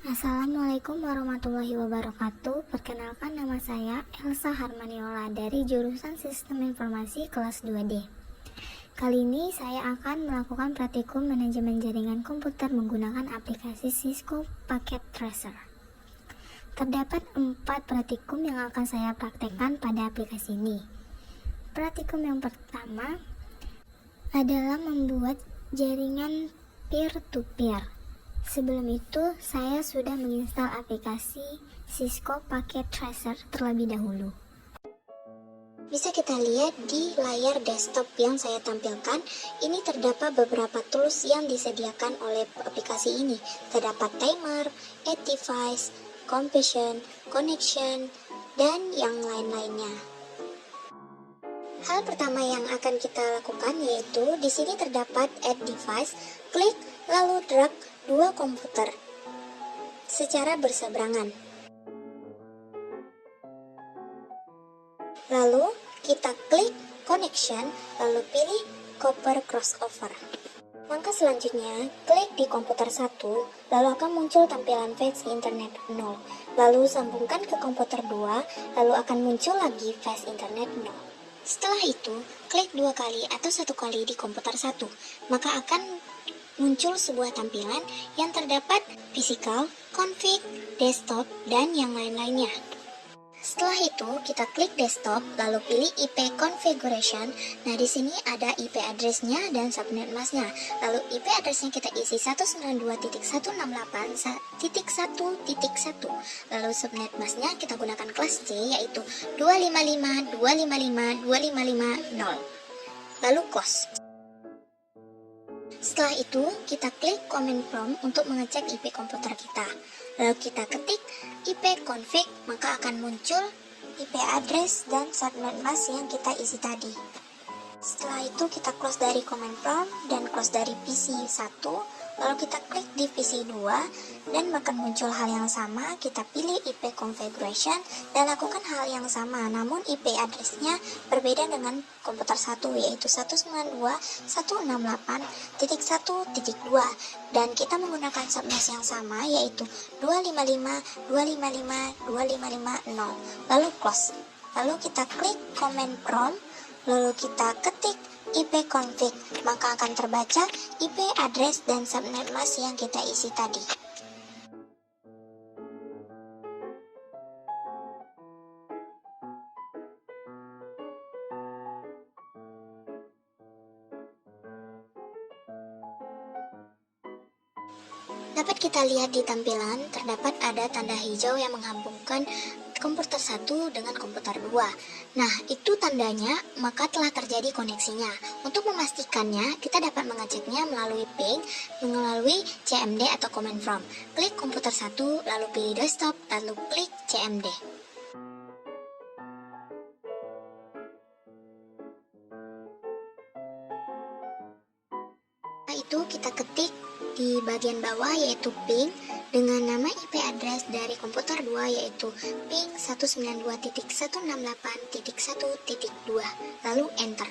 Assalamualaikum warahmatullahi wabarakatuh. Perkenalkan, nama saya Elsa Harmaniola dari jurusan Sistem Informasi kelas 2D. Kali ini saya akan melakukan praktikum manajemen jaringan komputer menggunakan aplikasi Cisco Packet Tracer. Terdapat 4 praktikum yang akan saya praktekkan pada aplikasi ini. Praktikum yang pertama adalah membuat jaringan peer-to-peer. Sebelum itu, saya sudah menginstal aplikasi Cisco Packet Tracer terlebih dahulu. Bisa kita lihat di layar desktop yang saya tampilkan, ini terdapat beberapa tools yang disediakan oleh aplikasi ini. Terdapat timer, add device, completion, connection, dan yang lain-lainnya. Hal pertama yang akan kita lakukan yaitu di sini terdapat add device, klik lalu drag dua komputer secara berseberangan. Lalu kita klik connection, lalu pilih copper crossover. Langkah selanjutnya, klik di komputer 1, lalu akan muncul tampilan fast internet 0. Lalu sambungkan ke komputer 2, lalu akan muncul lagi fast internet 0. Setelah itu, klik 2 kali atau 1 kali di komputer 1, maka akan muncul sebuah tampilan yang terdapat physical, config, desktop, dan yang lain-lainnya. Setelah itu, kita klik desktop, lalu pilih IP configuration. Nah, di sini ada IP address-nya dan subnet mask-nya. Lalu IP address-nya kita isi 192.168.1.1. Lalu subnet mask-nya kita gunakan kelas C, yaitu 255.255.255.0. Lalu close. Setelah itu, kita klik command prompt untuk mengecek IP komputer kita. Lalu kita ketik IP config, maka akan muncul IP address dan subnet mask yang kita isi tadi. Setelah itu, kita close dari command prompt dan close dari PC 1, lalu kita klik di PC 2, dan akan muncul hal yang sama. Kita pilih IP configuration dan lakukan hal yang sama, namun IP address-nya berbeda dengan komputer 1, yaitu 192.168.1.2, dan kita menggunakan subnet yang sama, yaitu 255.255.255.0. Lalu close. Lalu kita klik command prompt, lalu kita ketik IP config, maka akan terbaca IP address dan subnet mask yang kita isi tadi. Dapat kita lihat di tampilan, terdapat ada tanda hijau yang menghubungkan komputer 1 dengan komputer 2. Nah, itu tandanya maka telah terjadi koneksinya. Untuk memastikannya, kita dapat mengeceknya melalui ping, melalui CMD atau command prompt. Klik komputer 1, lalu pilih desktop, lalu klik CMD. Setelah itu kita ketik di bagian bawah yaitu ping dengan nama IP address dari komputer 2 yaitu ping 192.168.1.2, lalu enter.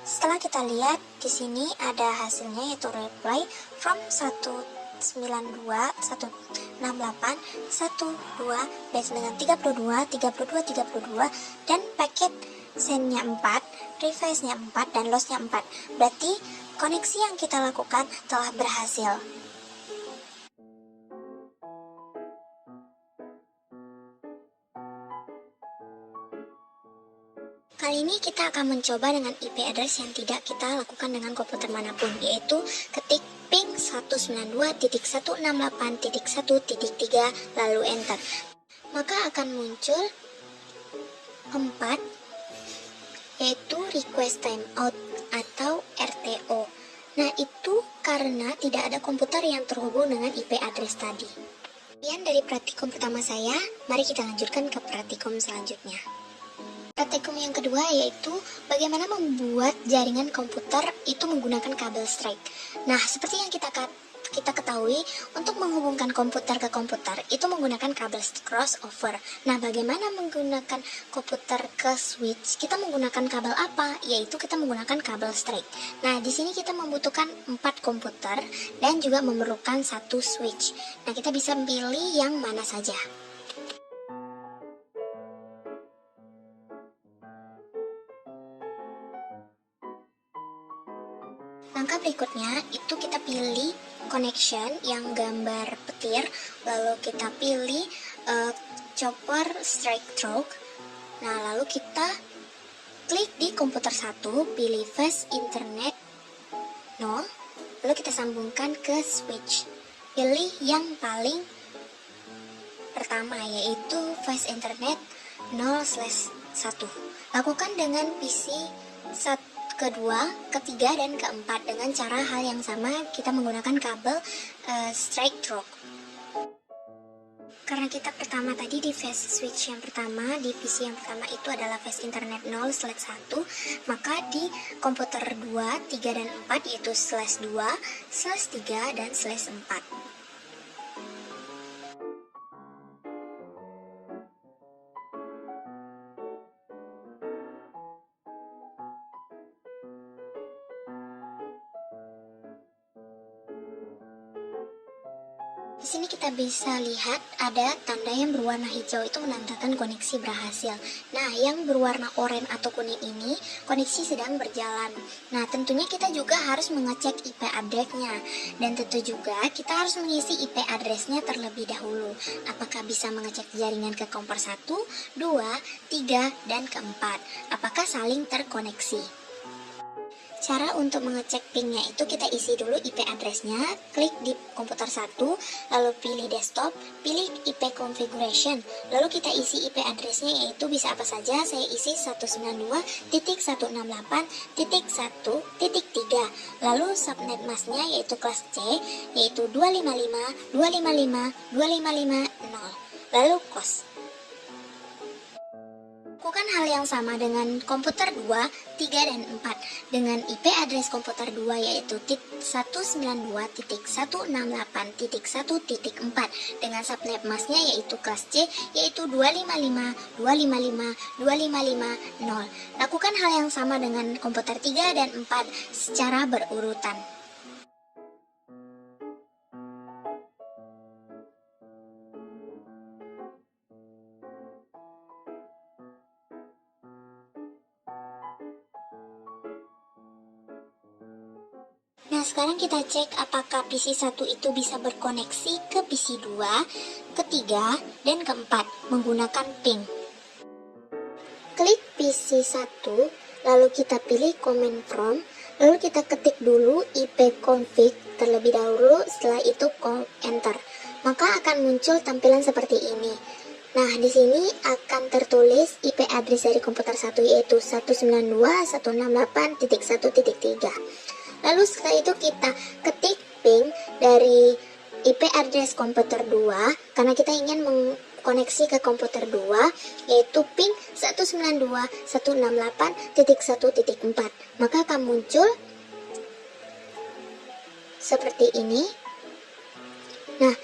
Setelah kita lihat di sini ada hasilnya yaitu reply from 192.168.1.2 batch dengan 32 dan paket send-nya 4, revise-nya 4, dan loss-nya 4. Berarti koneksi yang kita lakukan telah berhasil. Kali ini kita akan mencoba dengan IP address yang tidak kita lakukan dengan komputer manapun, yaitu ketik ping 192.168.1.3 lalu enter. Maka akan muncul 4, yaitu request timeout atau RTO. Nah, itu karena tidak ada komputer yang terhubung dengan IP address tadi. Sekian dari praktikum pertama saya, mari kita lanjutkan ke praktikum selanjutnya. Praktikum yang kedua yaitu bagaimana membuat jaringan komputer itu menggunakan kabel straight. Nah, seperti yang kita kita ketahui untuk menghubungkan komputer ke komputer itu menggunakan kabel crossover. Nah, bagaimana menggunakan komputer ke switch? Kita menggunakan kabel apa? Yaitu kita menggunakan kabel straight. Nah, di sini kita membutuhkan 4 komputer dan juga memerlukan 1 switch. Nah, kita bisa pilih yang mana saja. Langkah berikutnya itu kita pilih connection yang gambar petir, lalu kita pilih chopper straight stroke. Nah, lalu kita klik di komputer 1, pilih fast internet 0, lalu kita sambungkan ke switch. Pilih yang paling pertama yaitu fast internet 0/1. Lakukan dengan PC kedua, ketiga, dan keempat dengan cara hal yang sama, kita menggunakan kabel straight stroke. Karena kita pertama tadi di fast switch yang pertama, di PC yang pertama itu adalah fast internet 0/1, maka di komputer 2, 3, dan 4 yaitu /2, /3, dan /4. Di sini kita bisa lihat ada tanda yang berwarna hijau itu menandakan koneksi berhasil. Nah, yang berwarna oranye atau kuning ini koneksi sedang berjalan. Nah, tentunya kita juga harus mengecek IP address-nya. Dan tentu juga kita harus mengisi IP address-nya terlebih dahulu. Apakah bisa mengecek jaringan ke kompor 1, 2, 3, dan keempat. Apakah saling terkoneksi. Cara untuk mengecek pingnya itu kita isi dulu IP address-nya, klik di komputer 1, lalu pilih desktop, pilih IP configuration, lalu kita isi IP address-nya yaitu bisa apa saja, saya isi 192.168.1.3, lalu subnet mask-nya yaitu kelas C, yaitu 255.255.255.0, lalu COS. Lakukan hal yang sama dengan komputer 2, 3, dan 4 dengan IP address komputer 2 yaitu 192.168.1.4 dengan subnet masknya yaitu kelas C yaitu 255.255.255.0. Lakukan hal yang sama dengan komputer 3 dan 4 secara berurutan. Nah, sekarang kita cek apakah PC 1 itu bisa berkoneksi ke PC 2, ketiga, dan keempat menggunakan ping. Klik PC 1, lalu kita pilih command prompt, lalu kita ketik dulu ipconfig terlebih dahulu, setelah itu enter. Maka akan muncul tampilan seperti ini. Nah, di sini akan tertulis IP address dari komputer 1 yaitu 192.168.1.3. Lalu setelah itu kita ketik ping dari IP address komputer 2 karena kita ingin mengkoneksi ke komputer 2 yaitu ping 192.168.1.4. Maka akan muncul seperti ini. Nah,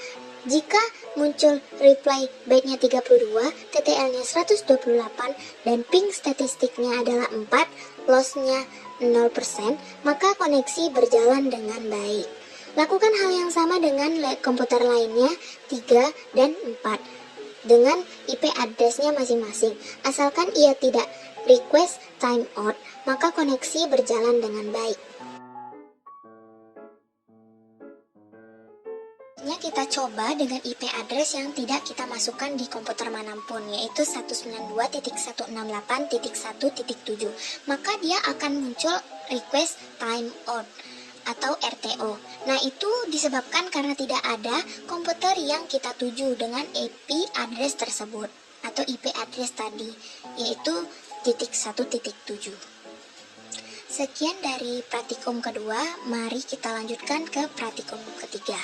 jika muncul reply byte-nya 32, TTL-nya 128, dan ping statistiknya adalah 4, loss-nya 0%, maka koneksi berjalan dengan baik. Lakukan hal yang sama dengan komputer lainnya 3 dan 4 dengan IP address-nya masing-masing. Asalkan ia tidak request timeout, maka koneksi berjalan dengan baik. Kita coba dengan IP address yang tidak kita masukkan di komputer manapun, yaitu 192.168.1.7. Maka dia akan muncul request timeout atau RTO. Nah, itu disebabkan karena tidak ada komputer yang kita tuju dengan IP address tersebut atau IP address tadi, yaitu 1.7. Sekian dari praktikum kedua, mari kita lanjutkan ke praktikum ketiga.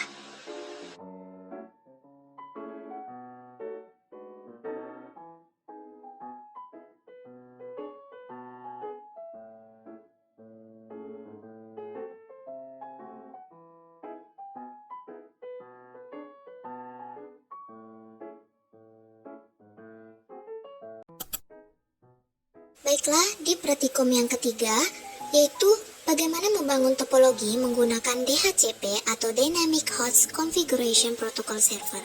Baiklah, di praktikum yang ketiga, yaitu bagaimana membangun topologi menggunakan DHCP atau Dynamic Host Configuration Protocol Server.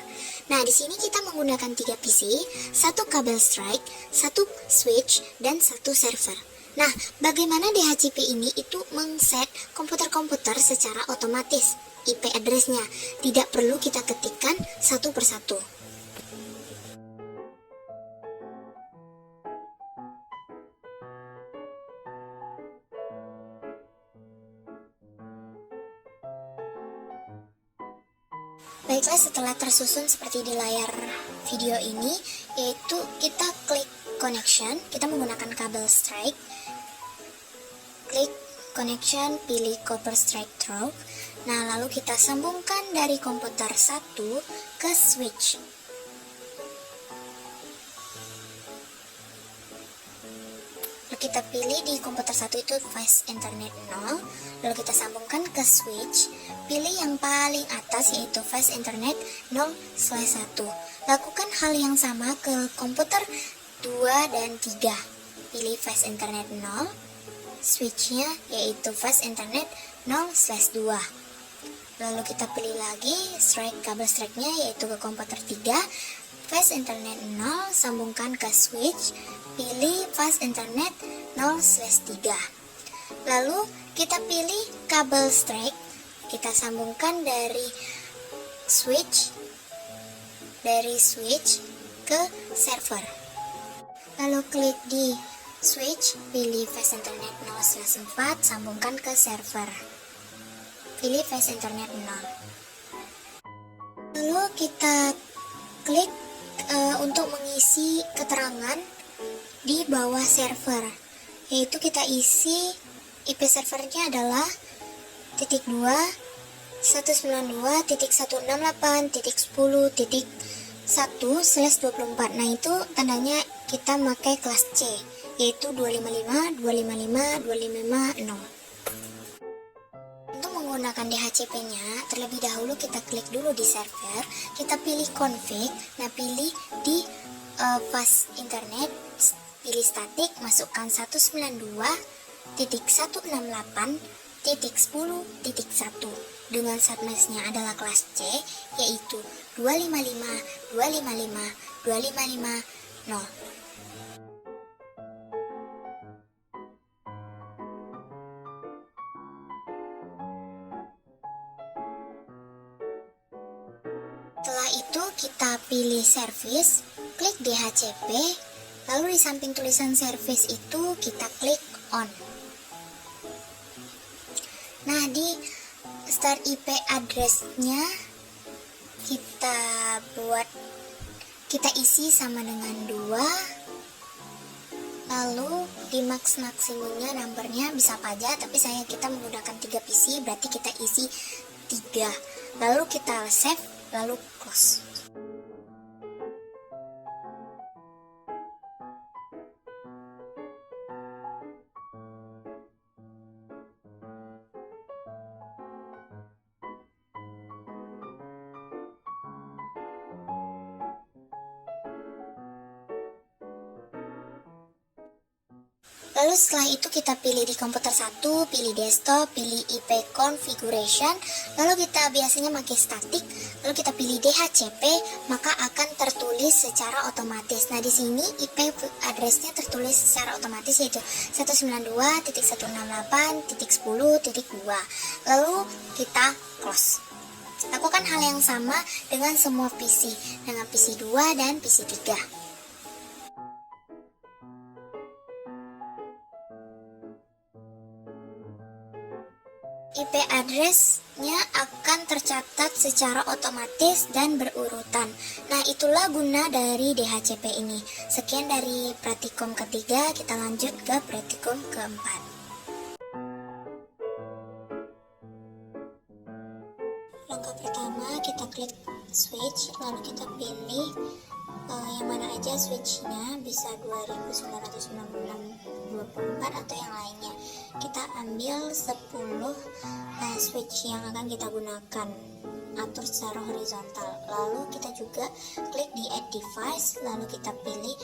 Nah, di sini kita menggunakan 3 PC, 1 kabel strike, 1 switch, dan 1 server. Nah, bagaimana DHCP ini itu mengset komputer-komputer secara otomatis IP address-nya. Tidak perlu kita ketikkan satu persatu. Baiklah, setelah tersusun seperti di layar video ini, yaitu kita klik connection, kita menggunakan kabel strike, klik connection, pilih copper strike through. Nah, lalu kita sambungkan dari komputer 1 ke switch. Lalu kita pilih di komputer 1 itu fast internet 0, lalu kita sambungkan ke switch, pilih yang paling atas yaitu fast internet 0/1. Lakukan hal yang sama ke komputer 2 dan 3. Pilih fast internet 0, switchnya yaitu fast internet 0/2. Lalu kita pilih lagi kabel strike-nya yaitu ke komputer 3, fast internet 0, sambungkan ke switch, pilih fast internet 0/3. Lalu kita pilih kabel strike, kita sambungkan dari switch ke server. Lalu klik di switch, pilih fast internet 0/4, sambungkan ke server. Pilih fast internet 0. Lalu kita klik untuk mengisi keterangan di bawah server, yaitu kita isi IP servernya adalah 2.162.168.10.1/24. Nah, itu tandanya kita pakai kelas C, yaitu 255.255.255.0. Untuk menggunakan DHCP-nya, terlebih dahulu kita klik dulu di server, kita pilih config, nah pilih di fast internet, pilih static, masukkan 192.168.10.1 dengan subnetnya adalah kelas C, yaitu 255.255.255.0. Setelah itu kita pilih service, klik DHCP, lalu di samping tulisan service itu kita klik on. Nah, di start IP address-nya kita isi sama dengan 2. Lalu di maksimumnya numbernya bisa apa aja, tapi kita menggunakan 3 PC, berarti kita isi 3. Lalu kita save, lalu close. Lalu setelah itu kita pilih di komputer 1, pilih desktop, pilih IP configuration, lalu kita biasanya pakai static, lalu kita pilih DHCP, maka akan tertulis secara otomatis. Nah, di sini IP address-nya tertulis secara otomatis yaitu 192.168.10.2. Lalu kita close. Lakukan hal yang sama dengan semua PC, dengan PC 2 dan PC 3. IP address-nya akan tercatat secara otomatis dan berurutan. Nah, itulah guna dari DHCP ini. Sekian dari praktikum ketiga, kita lanjut ke praktikum keempat. Langkah pertama, kita klik switch, lalu kita pilih yang mana aja switch-nya, bisa 2996/24 atau yang lainnya. Kita ambil 10 switch yang akan kita gunakan. atur secara horizontal. Lalu kita juga klik di add device, lalu kita pilih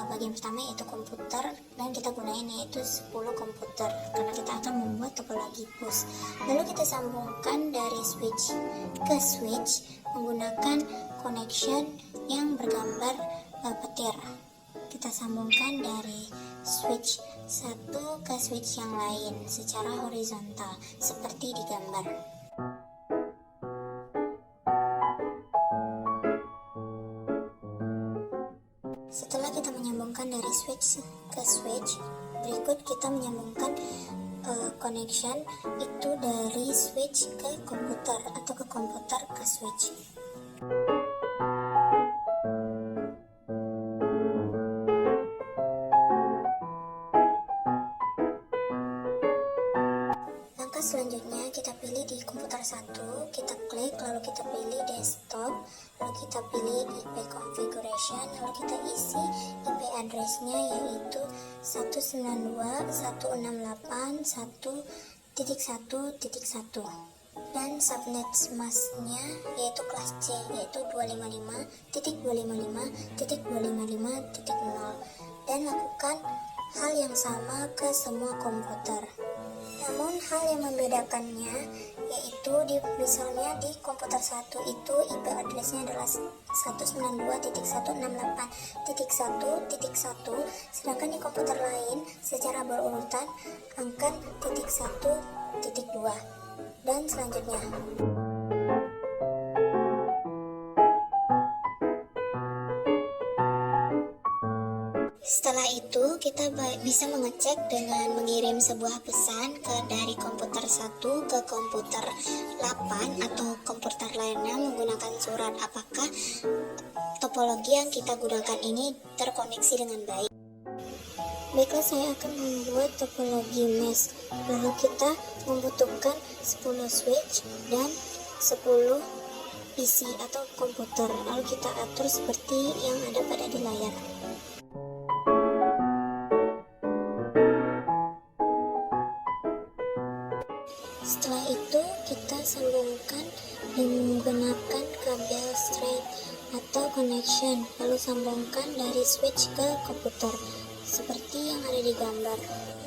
bagian pertama yaitu komputer, dan kita gunain yaitu 10 komputer karena kita akan membuat topologi push. Lalu kita sambungkan dari switch ke switch menggunakan connection yang bergambar petir. Kita sambungkan dari switch satu ke switch yang lain secara horizontal seperti di gambar. Setelah kita menyambungkan dari switch ke switch, berikut kita menyambungkan connection itu dari switch ke komputer atau ke komputer ke switch. Langkah selanjutnya kita pilih di komputer 1, kita klik, lalu kita pilih desktop, lalu kita pilih IP configuration, lalu kita isi IP address-nya yaitu 192.168.1.1.1 dan subnet masknya yaitu kelas C yaitu 255.255.255.0 dan lakukan hal yang sama ke semua komputer. Namun hal yang membedakannya yaitu misalnya di komputer 1 itu IP address-nya adalah 192.168.1.1, sedangkan di komputer lain secara berurutan angka .1.2 dan selanjutnya. Setelah itu, kita bisa mengecek dengan mengirim sebuah pesan dari komputer 1 ke komputer 8 atau komputer lainnya menggunakan surat apakah topologi yang kita gunakan ini terkoneksi dengan baik. Baiklah, saya akan membuat topologi mesh. Lalu kita membutuhkan 10 switch dan 10 PC atau komputer. Lalu kita atur seperti yang ada pada di layar. Setelah itu kita sambungkan menggunakan kabel straight atau connection, lalu sambungkan dari switch ke komputer seperti yang ada di gambar.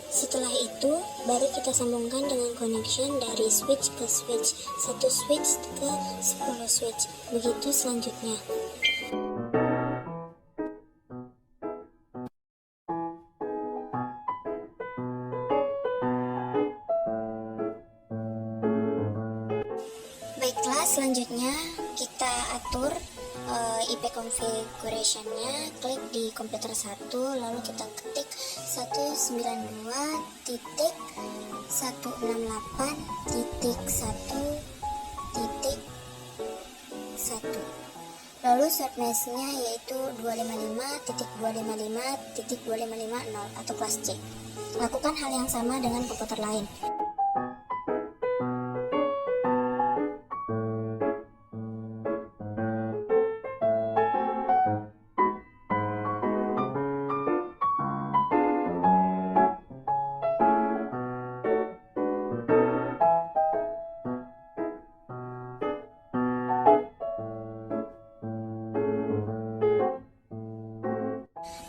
Setelah itu baru kita sambungkan dengan connection dari switch ke switch, satu switch ke 10 switch, begitu selanjutnya. Baiklah, selanjutnya kita atur IP configuration-nya, klik di komputer 1, lalu kita ketik 192.168.1.1. Lalu subnet-nya yaitu 255.255.255.0 atau kelas C. Lakukan hal yang sama dengan komputer lain.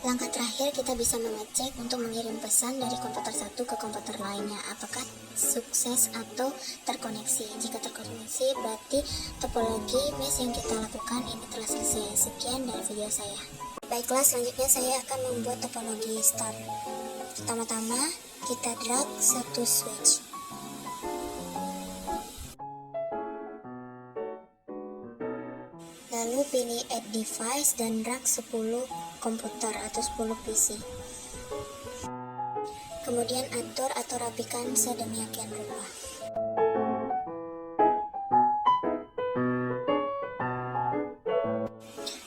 Langkah terakhir kita bisa mengecek untuk mengirim pesan dari komputer 1 ke komputer lainnya apakah sukses atau terkoneksi. Jika terkoneksi berarti topologi mesh yang kita lakukan ini telah selesai. Sekian dari video saya. Baiklah, selanjutnya saya akan membuat topologi start. Pertama-tama kita drag satu switch. Lalu pilih add device dan drag 10 komputer atau 10 PC. Kemudian atur atau rapikan sedemikian rupa.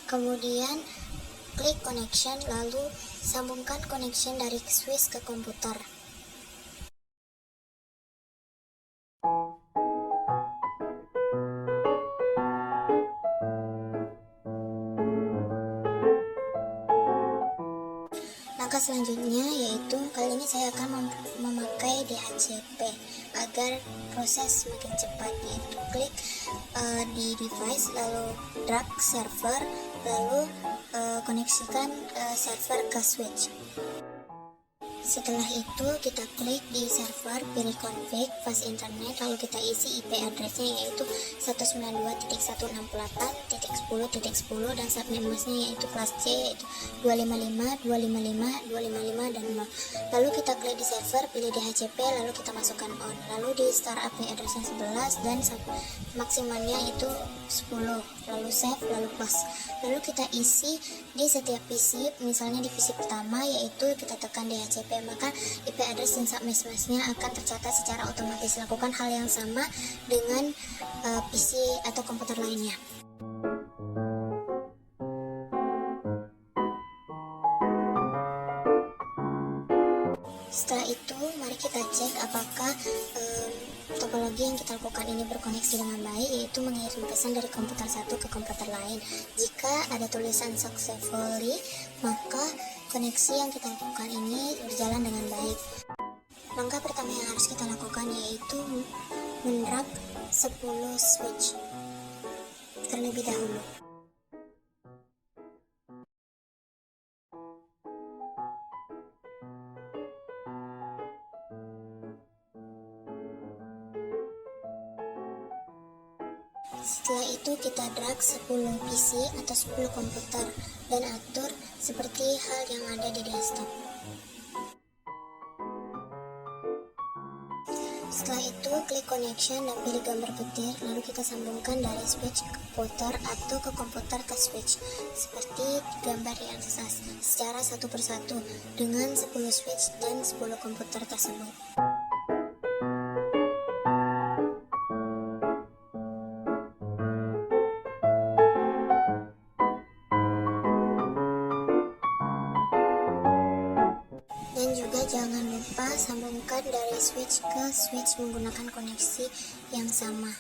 Kemudian klik connection, lalu sambungkan connection dari switch ke komputer. Langkah Langkah selanjutnya yaitu kali ini saya akan memakai DHCP agar proses semakin cepat, yaitu klik di device, lalu drag server, lalu koneksikan server ke switch. Setelah itu kita klik di server, pilih config, fast internet, lalu kita isi IP addressnya yaitu 192.168.10.10 dan subnet masknya yaitu kelas C yaitu 255, 255, 255 dan 0. Lalu kita klik di server, pilih DHCP, lalu kita masukkan on. Lalu di start IP addressnya 11 dan maksimalnya itu 10. Lalu save, lalu close. Lalu kita isi di setiap PC, misalnya di PC pertama yaitu kita tekan DHCP, maka IP address dan subnet masknya akan tercatat secara otomatis. Lakukan hal yang sama dengan PC atau komputer lainnya. Setelah itu, mari kita cek apakah topologi yang kita lakukan ini berkoneksi dengan baik, yaitu mengirim pesan dari komputer satu ke komputer lain. Jika ada tulisan successfully, maka koneksi yang kita lakukan ini berjalan dengan baik. Langkah pertama yang harus kita lakukan yaitu mendrag 10 switch terlebih dahulu. Setelah itu kita drag 10 PC atau 10 komputer dan atur seperti hal yang ada di desktop. Setelah itu klik connection dan pilih gambar petir, lalu kita sambungkan dari switch ke komputer atau ke komputer ke switch seperti gambar di atas secara satu persatu dengan 10 switch dan 10 komputer tersebut. Dan juga jangan lupa sambungkan dari switch ke switch menggunakan koneksi yang sama.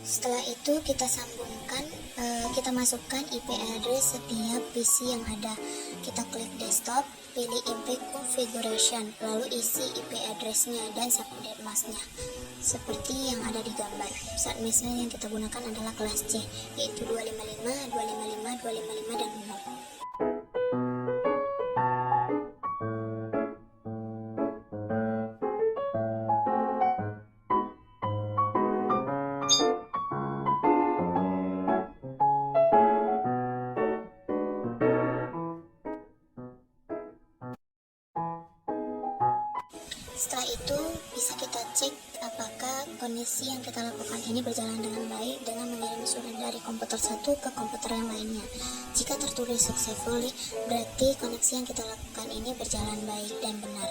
Setelah itu kita sambungkan, kita masukkan IP address setiap PC yang ada. Kita klik desktop, pilih IP configuration, lalu isi IP addressnya dan subnet masknya seperti yang ada di gambar. Subnet masknya yang kita gunakan adalah kelas C, yaitu 255, 255, 255 dan 0. Setelah itu bisa kita cek apakah kondisi yang kita lakukan ini berjalan dengan baik dengan mengirim surat dari komputer satu ke komputer yang lainnya. Jika tertulis successfully, berarti koneksi yang kita lakukan ini berjalan baik dan benar.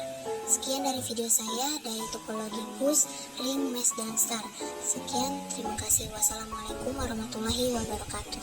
Sekian dari video saya dari topologi bus, ring, mesh, dan star. Sekian, terima kasih. Wassalamualaikum warahmatullahi wabarakatuh.